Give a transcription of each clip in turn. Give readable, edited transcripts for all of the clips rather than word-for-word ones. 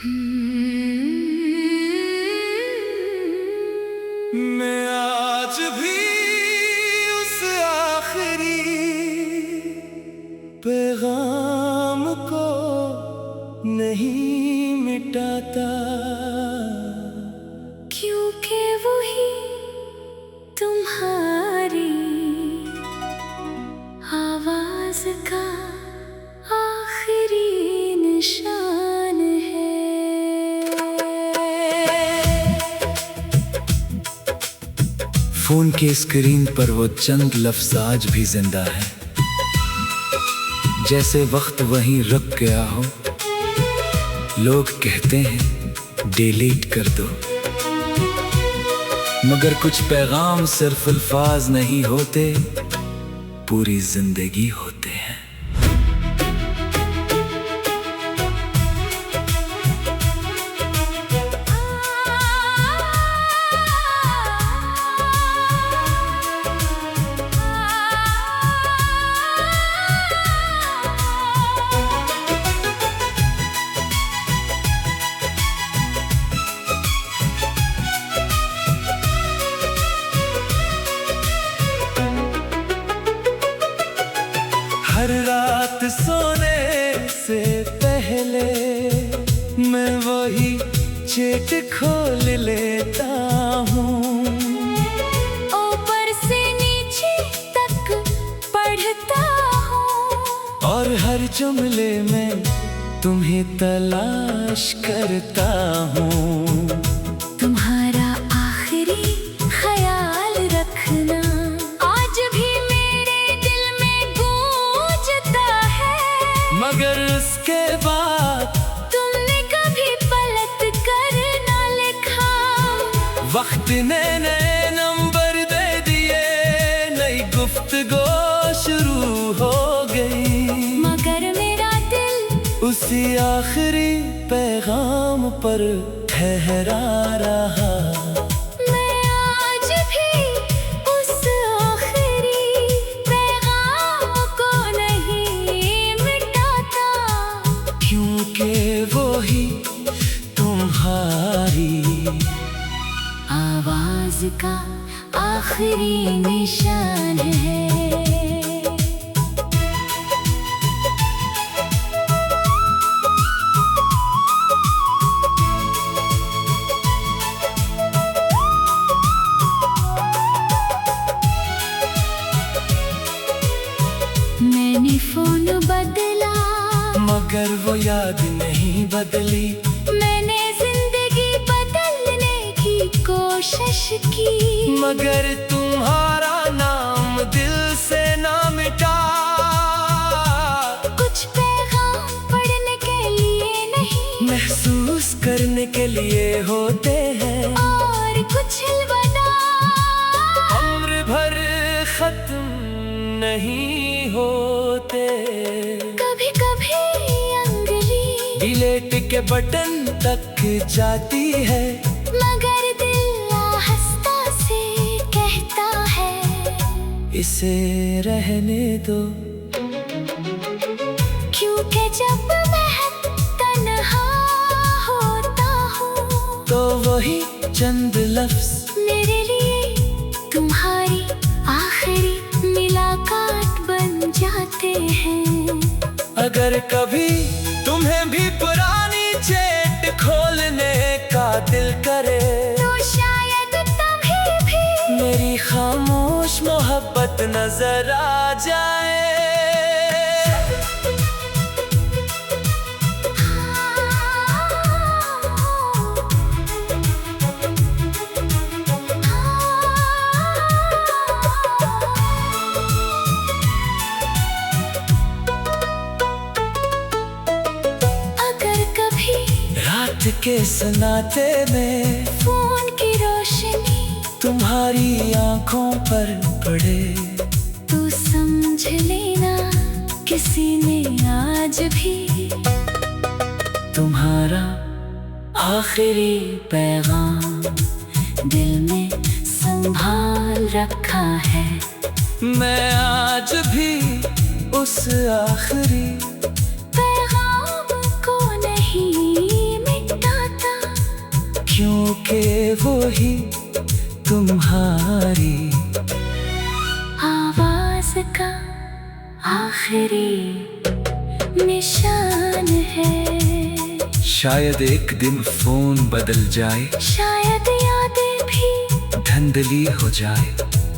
मैं आज भी उस आखिरी पैगाम को नहीं मिटाता, क्योंकि वही तुम्हारी आवाज का आखिरी निशान है। फोन की स्क्रीन पर वो चंद लफ्ज़ आज भी जिंदा है, जैसे वक्त वहीं रुक गया हो। लोग कहते हैं डिलीट कर दो, मगर कुछ पैगाम सिर्फ अल्फाज नहीं होते, पूरी जिंदगी होते हैं। हर रात सोने से पहले मैं वही चेट खोल लेता हूँ, ऊपर से नीचे तक पढ़ता हूँ, और हर जुमले में तुम्हें तलाश करता हूँ। तुम्हारा आखिरी ख्याल रखना आज भी मेरे दिल में गूंजता है, मगर उसके बाद तुमने कभी पलट कर ना लिखा। वक्त ने नए नंबर दे दिए, नई गुफ्तगू शुरू हो गई, मगर मेरा दिल उसी आखिरी पैगाम पर ठहरा रहा। मैं आज भी उस आखिरी पैगाम को नहीं मिटाता, क्योंकि वो ही तुम्हारी आवाज का आखिरी निशान है। मैंने फोन बदला, मगर वो याद नहीं बदली। मैंने जिंदगी बदलने की कोशिश की, मगर तुम्हारा नाम दिल से ना मिटा। कुछ पैगाम पढ़ने के लिए नहीं, महसूस करने के लिए होते हैं, और कुछ अलविदा उम्र भर खत्म नहीं होते। कभी कभी अंगली डिलीट के बटन तक जाती है, मगर दिल आहिस्ता से कहता है इसे रहने दो। क्योंकि जब मैं तन्हा होता हूँ, तो वही चंद लफ्ज़ मेरे लिए तुम्हारी आखिरी मुलाकात बन जाते हैं। अगर कभी तुम्हें भी पुरानी चेट खोलने का दिल करे, तो शायद तभी भी मेरी खामोश मोहब्बत नजर आ जाए। रात के सन्नाटे में फोन की रोशनी तुम्हारी आंखों पर पड़े, तू समझ लेना किसी ने आज भी तुम्हारा आखिरी पैगाम दिल में संभाल रखा है। मैं आज भी उस आखिरी पैगाम को नहीं मिटाता। क्योंकि वो ही तुम्हारी आवाज का आखिरी निशान है। शायद एक दिन फोन बदल जाए, शायद यादें भी धुंधली हो जाए,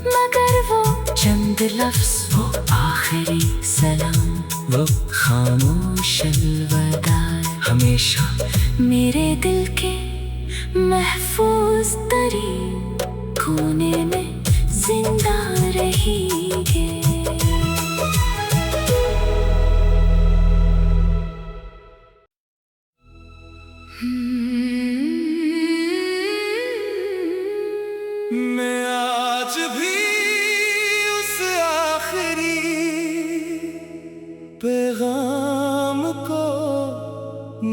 मगर वो चंद लफ्ज, वो आखिरी सलाम, वो खामोश अलविदा हमेशा मेरे दिल के महफूज तरीन कोने में जिंदा रहेंगे। मैं आज भी उस आखिरी पैगाम को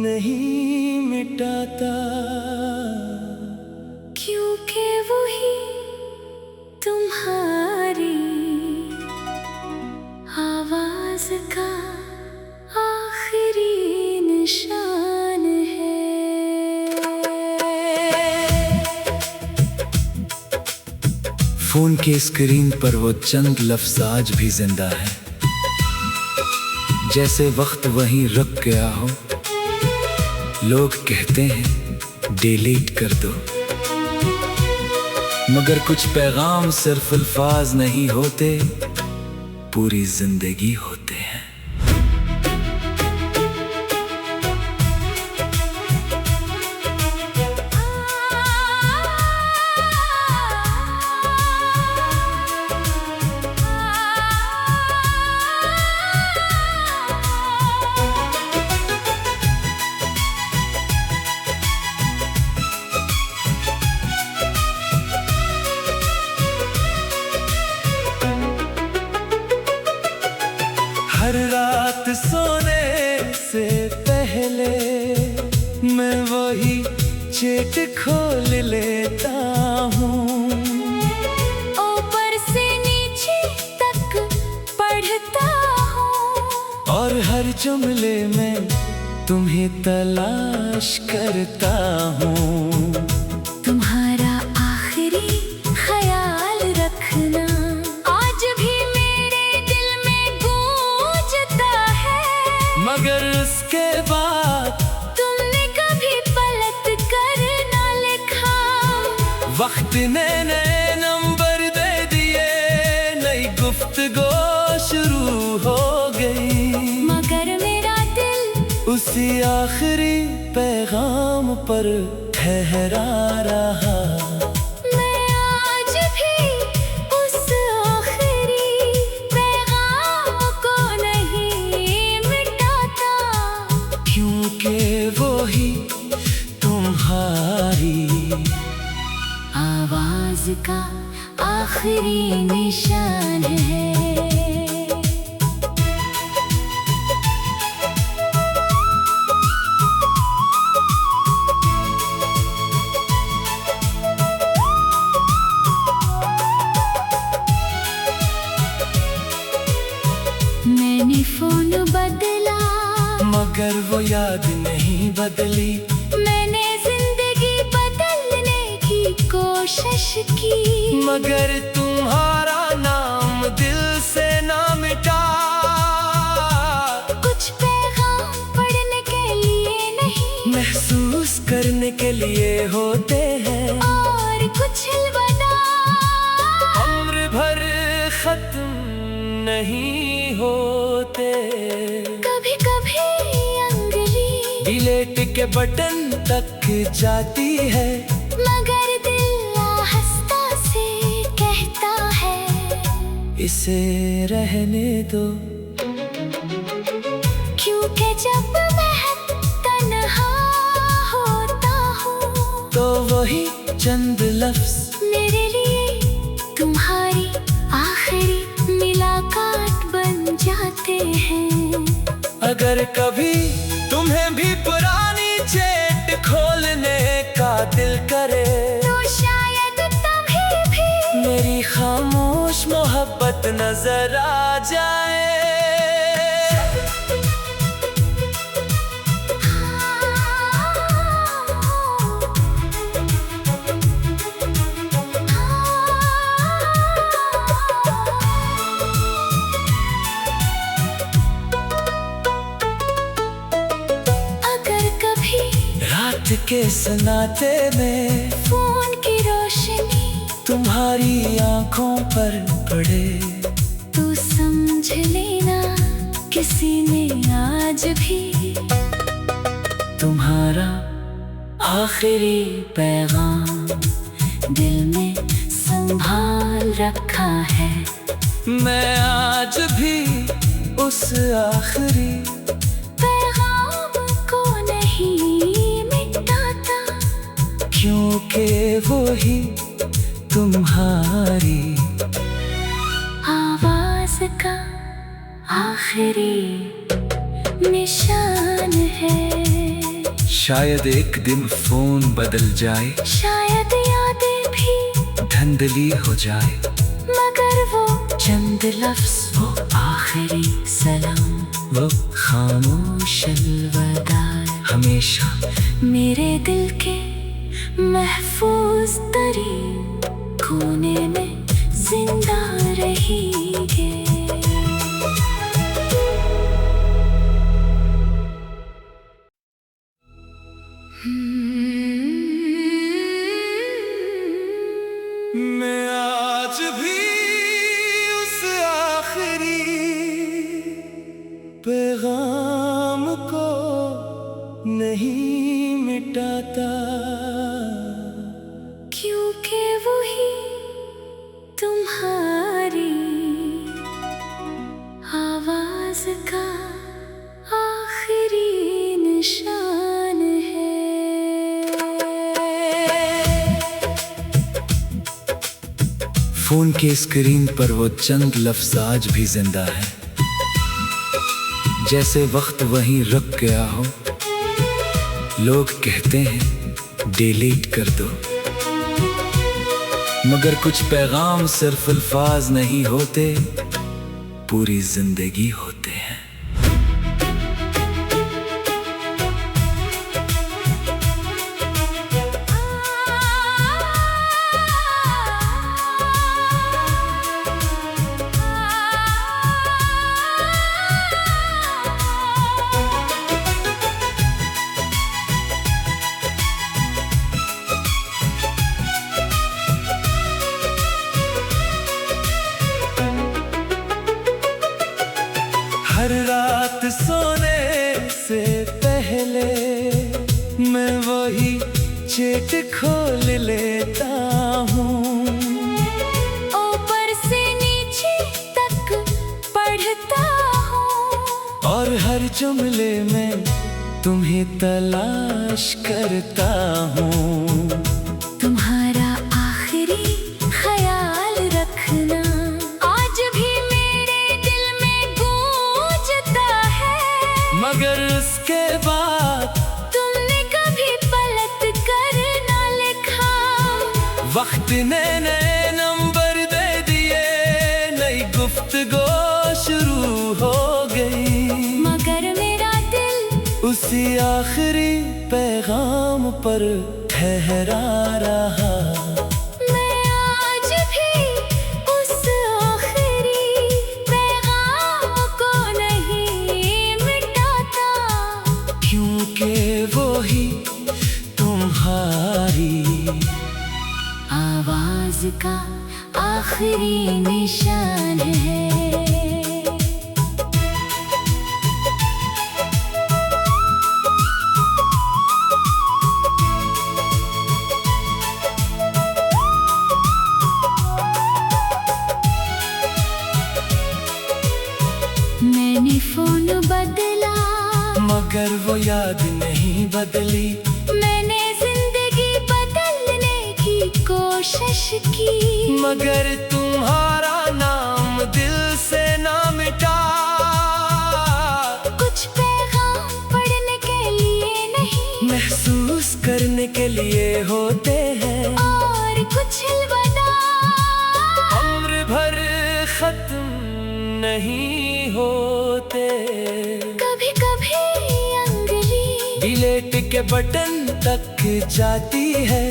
नहीं मिटाता, क्योंकि वही तुम्हारी आवाज का आखिरी निशान है। फोन के स्क्रीन पर वो चंद लफ्ज आज भी जिंदा है, जैसे वक्त वहीं रुक गया हो। लोग कहते हैं डिलीट कर दो, मगर कुछ पैगाम सिर्फ अल्फाज नहीं होते, पूरी जिंदगी होते हैं। हर रात सोने से पहले मैं वही चेट खोल लेता हूँ, ऊपर से नीचे तक पढ़ता हूँ, और हर जुमले में तुम्हें तलाश करता हूँ। तुम्हारा आखिरी ख्याल रखना आज भी मेरे दिल में गूंजता है, मगर उसके बाद तुमने कभी पलट कर ना लिखा। वक्त ने नए नंबर दे दिए, नई गुफ्तगू शुरू हो गई, मगर मेरा दिल उसी आखिरी पैगाम पर ठहरा रहा। मैं आज भी उस आखिरी पैगाम को नहीं मिटाता, क्योंकि वो ही तुम्हारी आवाज का आखिरी निशान है। मैंने फोन बदला, मगर वो याद नहीं बदली, मैंने जिंदगी बदलने की कोशिश की, मगर तुम्हारा नाम दिल से ना मिटा। कुछ पैगाम पढ़ने के लिए नहीं, महसूस करने के लिए होते हैं, और कुछ अलविदा उम्र भर खत्म नहीं होते। कभी कभी अंगली डिलीट के बटन तक जाती है, मगर दिल आहिस्ता से कहता है इसे रहने दो, क्योंकि जब मैं तन्हा होता हूँ तो वही चंद लफ्ज मेरे लिए तुम्हारी आखिरी मुलाकात बन जाते हैं। अगर कभी तुम्हें भी पुरानी चेट खोलने का दिल करे, तो शायद तभी भी मेरी खामोश मोहब्बत नजर आ जाए। रात के सन्नाटे में फोन की रोशनी तुम्हारी आंखों पर पड़े। तू समझ लेना किसी ने आज भी तुम्हारा आखिरी पैगाम दिल में संभाल रखा है। मैं आज भी उस आखिरी पैगाम को नहीं मिटाता, क्योंकि वो ही तुम्हारी आवाज का आखिरी निशान है। शायद एक दिन फोन बदल जाए, शायद यादें भी धुंधली हो जाए, मगर वो चंद लफ्ज़, वो आखिरी सलाम, वो खामोश अलविदा हमेशा मेरे दिल के महफूज तरीन कोने में जिंदा रहेंगे। मैं आज भी उस आखिरी पैगाम को नहीं मिटाता, क्योंकि वही तुम्हारी आवाज का आखिरी निशान है। फोन के स्क्रीन पर वो चंद लफ्ज़ आज भी जिंदा है, जैसे वक्त वहीं रुक गया हो। लोग कहते हैं डिलीट कर दो, मगर कुछ पैगाम सिर्फ अल्फाज नहीं होते, पूरी जिंदगी होते हैं। हर रात सोने से पहले मैं वही चेट खोल लेता हूँ, ऊपर से नीचे तक पढ़ता हूँ, और हर जुमले में तुम्हें तलाश करता हूँ। तुम्हारा आखिरी ख्याल रखना आज भी मेरे दिल में गूंजता है, मगर उसके बाद तुमने कभी पलट कर ना लिखा। वक्त ने नए नंबर दे दिए, नई गुफ्तगू शुरू हो गई, मगर मेरा दिल उसी आखिरी पैगाम पर ठहरा रहा। मैं आज भी उस आखिरी पैगाम को नहीं मिटाता, क्योंकि वो ही तुम्हारी आवाज का आखिरी निशान है। मैंने फोन बदला, मगर वो याद नहीं बदली। मैंने जिंदगी बदलने की कोशिश की, मगर तुम्हारा नाम दिल से ना मिटा। कुछ पैगाम पढ़ने के लिए नहीं, महसूस करने के लिए होते हैं, और कुछ अलविदा उम्र भर खत्म नहीं होते। कभी कभी अंगली डिलीट के बटन तक जाती है,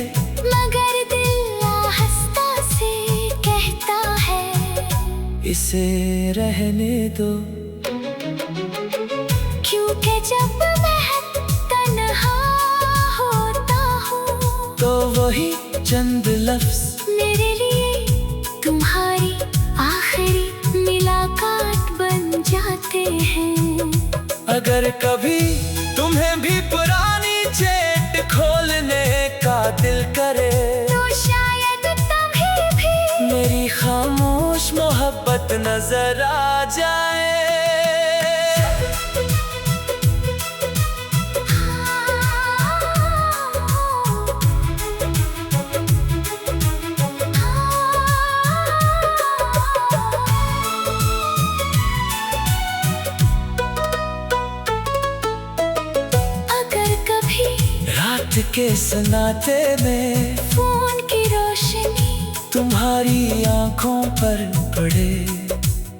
मगर दिल आहिस्ता से कहता है इसे रहने दो। क्योंकि जब मैं तन्हा होता वही चंद लफ्ज मेरे लिए तुम्हारी आखिरी मुलाकात बन जाते हैं। अगर कभी तुम्हें भी पुरानी चेट खोलने का दिल करे, तो शायद तभी भी मेरी खामोश मोहब्बत नजर आ जाए। अगर कभी रात के सन्नाटे में फोन की रोशनी तुम्हारी आंखों पर पड़े,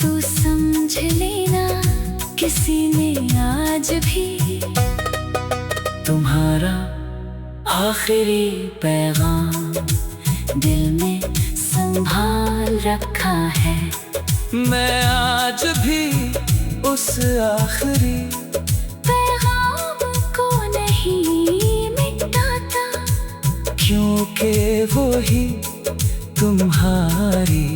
तू समझ लेना किसी ने आज भी तुम्हारा आखिरी पैगाम दिल में संभाल रखा है। मैं आज भी उस आखिरी पैगाम को नहीं मिटाता, क्योंकि वो ही तुम्हारी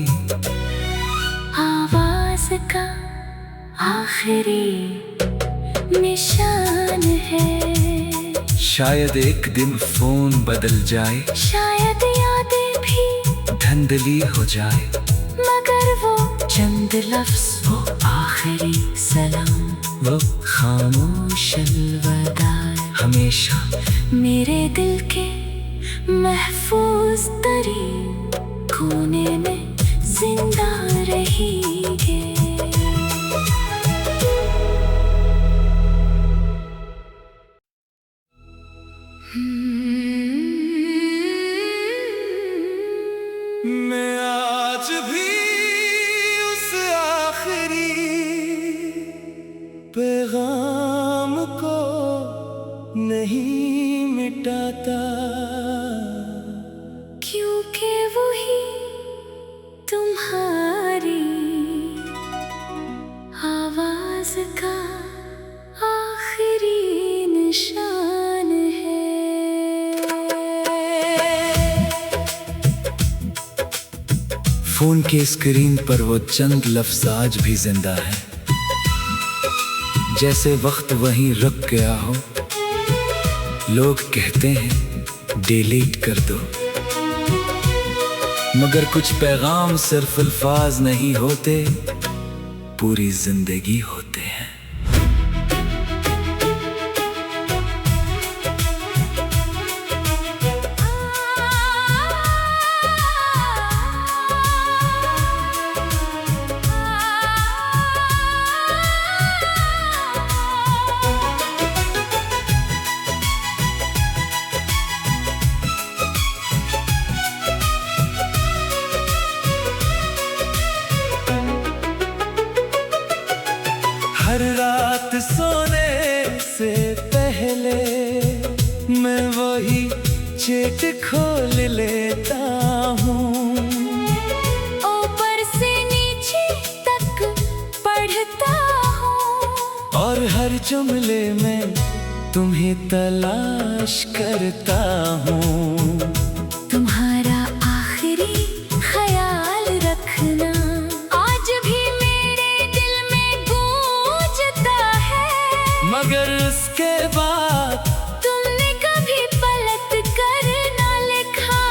आवाज का आखिरी निशान है। शायद एक दिन फोन बदल जाए, शायद यादें भी धुंधली हो जाए, मगर वो चंद लफ्ज, वो आखिरी सलाम, वो खामोश अलविदा हमेशा मेरे दिल के महफूज तरीन कोने में जिंदा रहेंगे। मैं आज भी उस आखिरी पैगाम को नहीं मिटाता, क्योंकि वही तुम्हारी आवाज का आखिरी निशान है। फोन के स्क्रीन पर वो चंद लफ्ज आज भी जिंदा है, जैसे वक्त वहीं रुक गया हो। लोग कहते हैं डिलीट कर दो, मगर कुछ पैगाम सिर्फ अल्फाज नहीं होते, पूरी जिंदगी होते हैं। हर रात सोने से पहले मैं वही चेट खोल लेता हूँ, ऊपर से नीचे तक पढ़ता हूँ, और हर जुमले में तुम्हें तलाश करता हूँ। तुम्हारा आखिरी ख्याल रखना आज भी मेरे दिल में गूंजता है, मगर उसके बाद तुमने कभी पलट कर ना लिखा।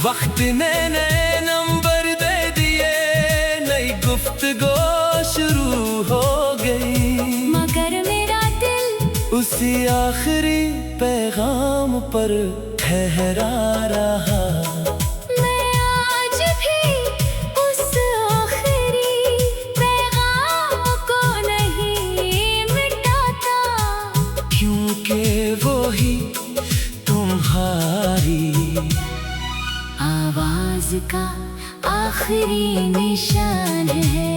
वक्त ने नए नंबर दे दिए, नई गुफ्तगू शुरू हो गई, मगर मेरा दिल उसी आखिरी पैगाम पर ठहरा रहा। मैं आज भी उस आखिरी पैगाम को नहीं मिटाता, क्योंकि वो ही तुम्हारी आवाज का आखिरी निशान है।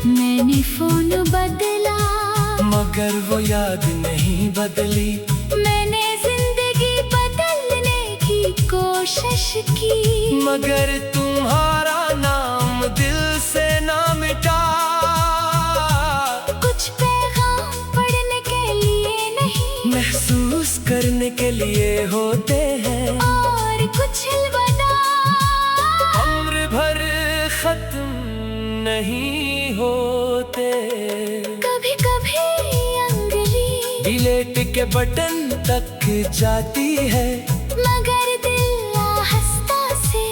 मैंने फोन बदला, मगर वो याद नहीं बदली, मैंने जिंदगी बदल इश्की, मगर तुम्हारा नाम दिल से ना मिटा। कुछ पैगाम पढ़ने के लिए नहीं, महसूस करने के लिए होते हैं, और कुछ अलविदा उम्र भर खत्म नहीं होते। कभी कभी अंगुली डिलीट के बटन तक जाती है, मगर दिल आहिस्ता से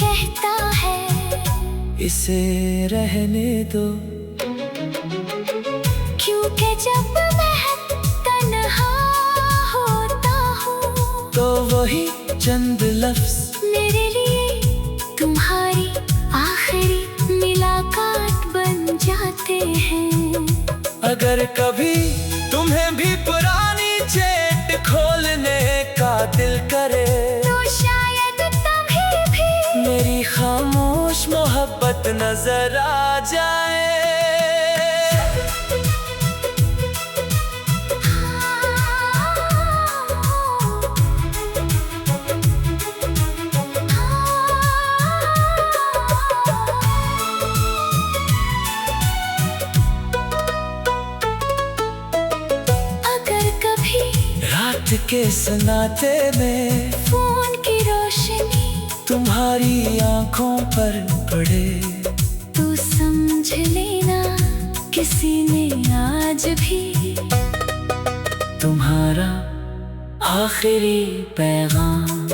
कहता है इसे रहने दो। क्योंकि जब मैं तन्हा होता हूँ तो वही चंद लफ्ज मेरे लिए तुम्हारी आखिरी मुलाकात बन जाते हैं। अगर कभी तुम्हें भी पुरानी चैट खोलने का दिल करे, तो शायद तभी भी मेरी खामोश मोहब्बत नजर आ जाए। अगर कभी रात के सन्नाटे में फोन की रोशनी तुम्हारी आंखों पर पड़े, तो समझ लेना किसी ने आज भी तुम्हारा आखिरी पैगाम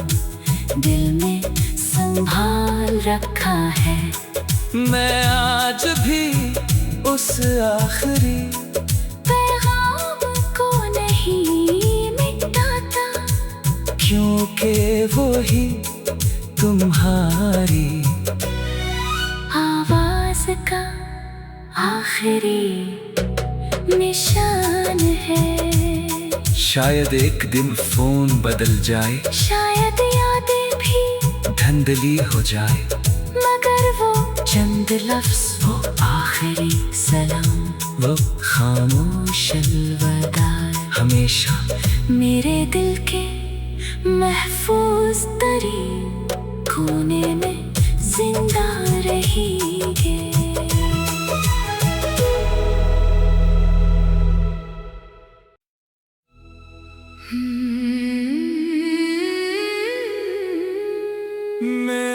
दिल में संभाल रखा है। मैं आज भी उस आखिरी पैगाम को नहीं मिटाता, क्योंकि वो ही तुम्हारी आवाज का आखिरी निशान है। शायद एक दिन फोन बदल जाए, शायद यादें भी धुंधली हो जाए, मगर वो चंद लफ्ज, वो आखिरी सलाम, वो खामोश अलविदा हमेशा मेरे दिल के महफूज तरीन कोने में जिंदा रहेंगे। मैं